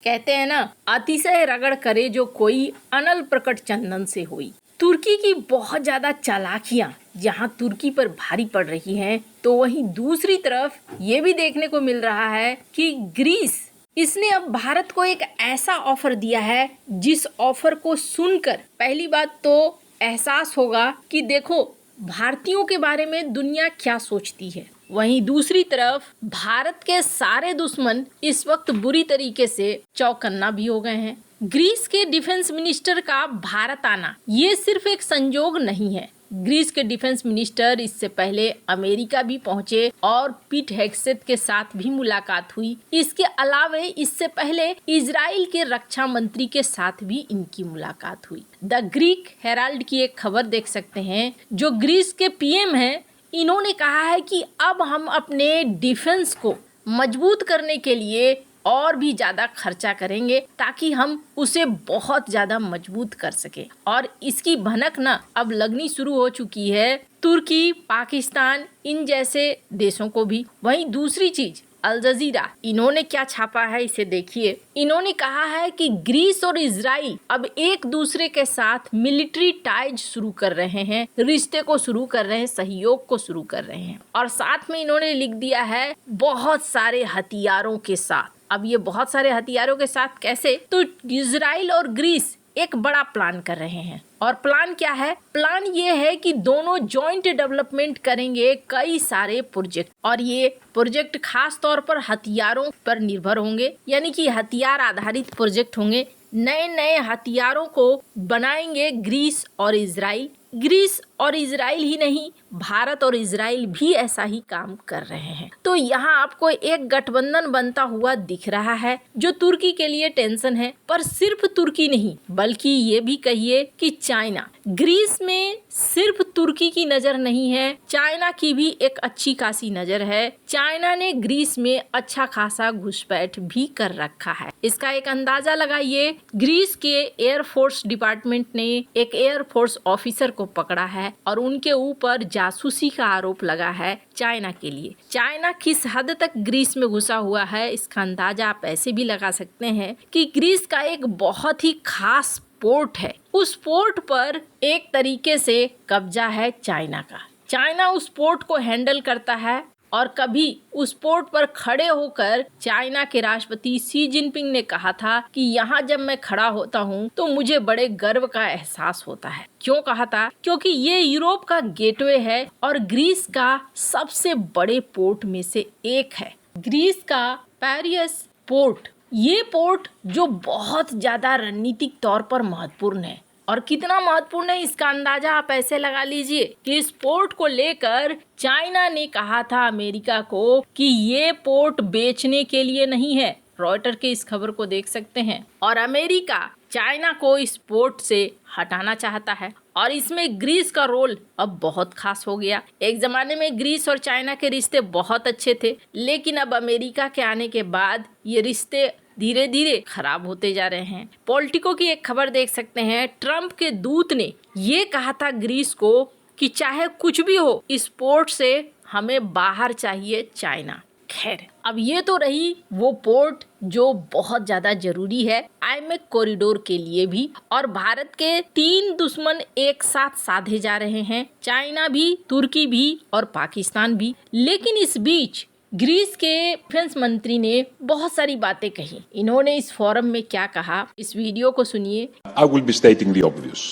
कहते हैं ना, अतिशय रगड़ करे जो कोई अनल प्रकट चंदन से होई। तुर्की की बहुत ज्यादा चालाकियां जहां तुर्की पर भारी पड़ रही हैं, तो वहीं दूसरी तरफ ये भी देखने को मिल रहा है कि ग्रीस इसने अब भारत को एक ऐसा ऑफर दिया है जिस ऑफर को सुनकर पहली बात तो एहसास होगा कि देखो भारतीयों के बारे में दुनिया क्या सोचती है। वहीं दूसरी तरफ भारत के सारे दुश्मन इस वक्त बुरी तरीके से चौकन्ना भी हो गए हैं। ग्रीस के डिफेंस मिनिस्टर का भारत आना ये सिर्फ एक संजोग नहीं है। ग्रीस के डिफेंस मिनिस्टर इससे पहले अमेरिका भी पहुंचे और पीट हेग्सेथ के साथ भी मुलाकात हुई। इसके अलावे इससे पहले इजराइल के रक्षा मंत्री के साथ भी इनकी मुलाकात हुई। द ग्रीक हेराल्ड की एक खबर देख सकते हैं, जो ग्रीस के पीएम हैं, इन्होंने कहा है कि अब हम अपने डिफेंस को मजबूत करने के लिए और भी ज्यादा खर्चा करेंगे ताकि हम उसे बहुत ज्यादा मजबूत कर सके। और इसकी भनक ना अब लगनी शुरू हो चुकी है तुर्की, पाकिस्तान इन जैसे देशों को भी। वहीं दूसरी चीज अल जजीरा, इन्होंने क्या छापा है इसे देखिए। इन्होंने कहा है कि ग्रीस और इजराइल अब एक दूसरे के साथ मिलिट्री टाइज शुरू कर रहे हैं, रिश्ते को शुरू कर रहे हैं, सहयोग को शुरू कर रहे हैं। और साथ में इन्होंने लिख दिया है बहुत सारे हथियारों के साथ। अब ये बहुत सारे हथियारों के साथ कैसे, तो इजराइल और ग्रीस एक बड़ा प्लान कर रहे हैं। और प्लान क्या है? प्लान ये है कि दोनों जॉइंट डेवलपमेंट करेंगे कई सारे प्रोजेक्ट, और ये प्रोजेक्ट खास तौर पर हथियारों पर निर्भर होंगे, यानी कि हथियार आधारित प्रोजेक्ट होंगे। नए नए हथियारों को बनाएंगे ग्रीस और इजराइल। ग्रीस और इजराइल ही नहीं, भारत और इजराइल भी ऐसा ही काम कर रहे हैं। तो यहाँ आपको एक गठबंधन बनता हुआ दिख रहा है जो तुर्की के लिए टेंशन है। पर सिर्फ तुर्की नहीं, बल्कि ये भी कहिए कि चाइना, ग्रीस में सिर्फ तुर्की की नजर नहीं है, चाइना की भी एक अच्छी खासी नजर है। चाइना ने ग्रीस में अच्छा खासा घुसपैठ भी कर रखा है। इसका एक अंदाजा लगाइए, ग्रीस के एयरफोर्स डिपार्टमेंट ने एक एयरफोर्स ऑफिसर को पकड़ा है और उनके ऊपर जासूसी का आरोप लगा है चाइना के लिए। चाइना किस हद तक ग्रीस में घुसा हुआ है इसका अंदाजा आप ऐसे भी लगा सकते हैं कि ग्रीस का एक बहुत ही खास पोर्ट है, उस पोर्ट पर एक तरीके से कब्जा है चाइना का। चाइना उस पोर्ट को हैंडल करता है और कभी उस पोर्ट पर खड़े होकर चाइना के राष्ट्रपति शी जिनपिंग ने कहा था कि यहाँ जब मैं खड़ा होता हूँ तो मुझे बड़े गर्व का एहसास होता है। क्यों कहा था? क्योंकि ये यूरोप का गेटवे है और ग्रीस का सबसे बड़े पोर्ट में से एक है। ग्रीस का पेरिस पोर्ट, ये पोर्ट जो बहुत ज्यादा रणनीतिक तौर पर महत्वपूर्ण है। और कितना महत्वपूर्ण है इसका अंदाजा आप ऐसे लगा लीजिए कि इस पोर्ट को लेकर चाइना ने कहा था अमेरिका को कि ये पोर्ट बेचने के लिए नहीं है। रॉयटर के इस खबर को देख सकते हैं। और अमेरिका चाइना को इस पोर्ट से हटाना चाहता है और इसमें ग्रीस का रोल अब बहुत खास हो गया। एक जमाने में ग्रीस और चाइना के रिश्ते बहुत अच्छे थे, लेकिन अब अमेरिका के आने के बाद ये रिश्ते धीरे धीरे खराब होते जा रहे हैं। पॉलिटिको की एक खबर देख सकते हैं, ट्रम्प के दूत ने ये कहा था ग्रीस को कि चाहे कुछ भी हो इस पोर्ट से हमें बाहर चाहिए चाइना। खैर, अब ये तो रही वो पोर्ट जो बहुत ज्यादा जरूरी है आईमेक कॉरिडोर के लिए भी। और भारत के 3 दुश्मन एक साथ साधे जा रहे हैं, चाइना भी, तुर्की भी और पाकिस्तान भी। लेकिन इस बीच ग्रीस के डिफेंस मंत्री ने बहुत सारी बातें कही। इन्होंने इस फोरम में क्या कहा, इस वीडियो को सुनिए। I will be stating the obvious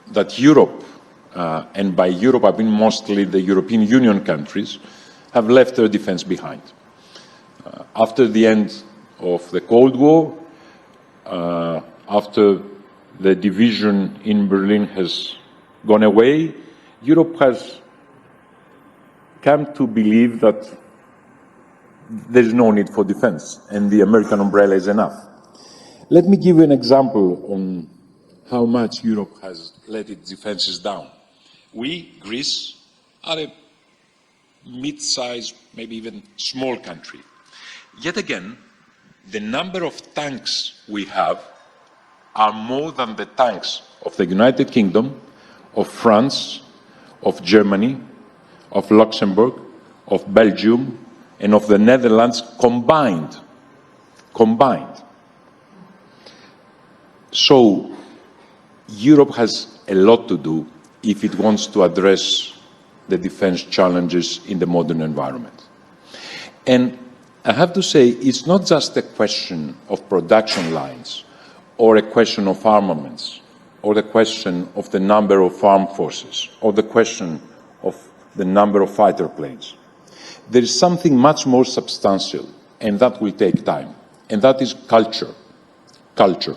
that Europe, and by Europe I mean mostly the European Union countries, have left their defense behind. After the end of the Cold War, after the division in Berlin has gone away, Europe has come to believe that there is no need for defense and the American umbrella is enough. Let me give you an example on how much Europe has let its defenses down. We, Greece, are a mid-sized, maybe even small country. Yet again, the number of tanks we have are more than the tanks of the United Kingdom, of France, of Germany, of Luxembourg, of Belgium, and of the Netherlands combined. So Europe has a lot to do if it wants to address the defense challenges in the modern environment. And I have to say, it's not just a question of production lines or a question of armaments or the question of the number of armed forces or the question of the number of fighter planes. There is something much more substantial, and that will take time, and that is culture. Culture.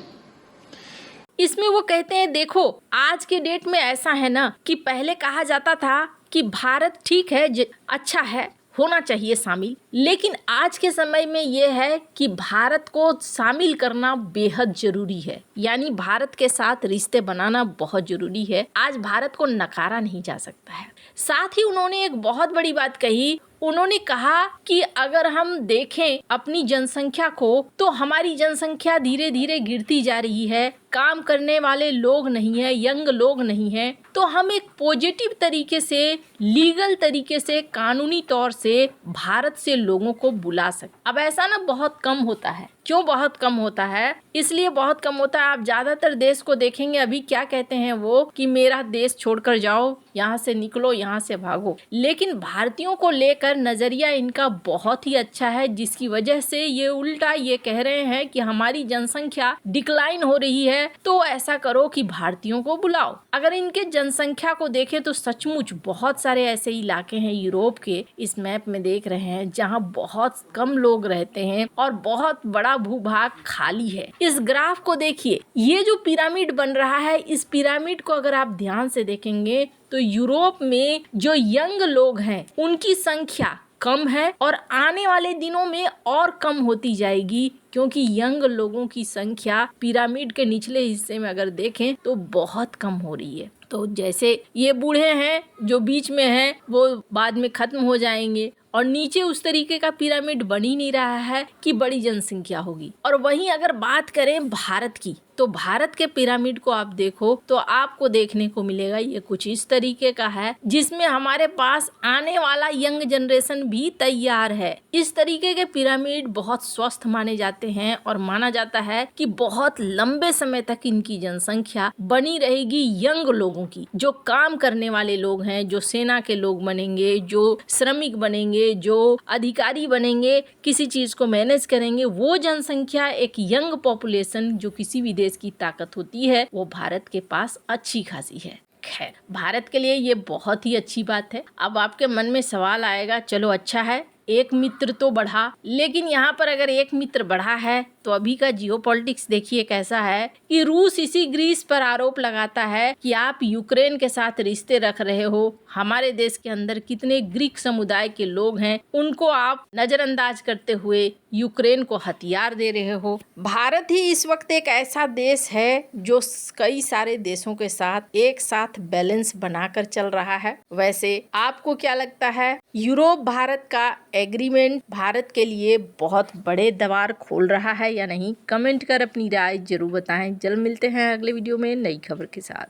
इसमें वो कहते हैं, देखो आज के date में ऐसा है ना कि पहले कहा जाता था कि भारत ठीक है, अच्छा है, होना चाहिए शामिल, लेकिन आज के समय में ये है कि भारत को शामिल करना बेहद जरूरी है। यानी भारत के साथ रिश्ते बनाना बहुत जरूरी है। आज भारत को नकारा नहीं जा सकता है। साथ ही उन्होंने एक बहुत बड़ी बात कही, उन्होंने कहा कि अगर हम देखें अपनी जनसंख्या को तो हमारी जनसंख्या धीरे धीरे गिरती जा रही है, काम करने वाले लोग नहीं है, यंग लोग नहीं है, तो हम एक पॉजिटिव तरीके से, लीगल तरीके से, कानूनी तौर से भारत से लोगों को बुला सकते। अब ऐसा ना बहुत कम होता है। क्यों बहुत कम होता है? इसलिए बहुत कम होता है, आप ज्यादातर देश को देखेंगे अभी क्या कहते हैं वो कि मेरा देश छोड़कर जाओ, यहाँ से निकलो, यहाँ से भागो। लेकिन भारतीयों को लेकर नजरिया इनका बहुत ही अच्छा है, जिसकी वजह से ये उल्टा ये कह रहे हैं कि हमारी जनसंख्या डिक्लाइन हो रही है, तो ऐसा करो कि भारतीयों को बुलाओ। अगर इनके जनसंख्या को देखें तो सचमुच बहुत सारे ऐसे इलाके हैं यूरोप के, इस मैप में देख रहे हैं, जहाँ बहुत कम लोग रहते हैं और बहुत बड़ा भूभाग खाली है। इस ग्राफ को देखिए, ये जो पिरामिड बन रहा है, इस पिरामिड को अगर आप ध्यान से देखेंगे तो यूरोप में जो यंग लोग हैं उनकी संख्या कम है और आने वाले दिनों में और कम होती जाएगी, क्योंकि यंग लोगों की संख्या पिरामिड के निचले हिस्से में अगर देखें तो बहुत कम हो रही है। तो जैसे ये बूढ़े हैं जो बीच में हैं वो बाद में खत्म हो जाएंगे और नीचे उस तरीके का पिरामिड बन ही नहीं रहा है कि बड़ी जनसंख्या होगी। और वहीं अगर बात करें भारत की, तो भारत के पिरामिड को आप देखो तो आपको देखने को मिलेगा ये कुछ इस तरीके का है, जिसमें हमारे पास आने वाला यंग जनरेशन भी तैयार है। इस तरीके के पिरामिड बहुत स्वस्थ माने जाते हैं और माना जाता है कि बहुत लंबे समय तक इनकी जनसंख्या बनी रहेगी यंग लोगों की, जो काम करने वाले लोग हैं, जो सेना के लोग बनेंगे, जो श्रमिक बनेंगे, जो अधिकारी बनेंगे, किसी चीज को मैनेज करेंगे, वो जनसंख्या एक यंग पॉपुलेशन जो किसी भी देश की ताकत होती है, वो भारत के पास अच्छी खासी है। खैर, भारत के लिए ये बहुत ही अच्छी बात है। अब आपके मन में सवाल आएगा, चलो अच्छा है, एक मित्र तो बढ़ा, लेकिन यहाँ पर अगर एक मित्र बढ़ा है तो अभी का जियोपॉलिटिक्स देखिए कैसा है कि रूस इसी ग्रीस पर आरोप लगाता है कि आप यूक्रेन के साथ रिश्ते रख रहे हो, हमारे देश के अंदर कितने ग्रीक समुदाय के लोग हैं उनको आप नजरअंदाज करते हुए यूक्रेन को हथियार दे रहे हो। भारत ही इस वक्त एक ऐसा देश है जो कई सारे देशों के साथ एक साथ बैलेंस बनाकर चल रहा है। वैसे आपको क्या लगता है, यूरोप भारत का एग्रीमेंट भारत के लिए बहुत बड़े द्वार खोल रहा है या नहीं? कमेंट कर अपनी राय जरूर बताएं। जल्द मिलते हैं अगले वीडियो में नई खबर के साथ।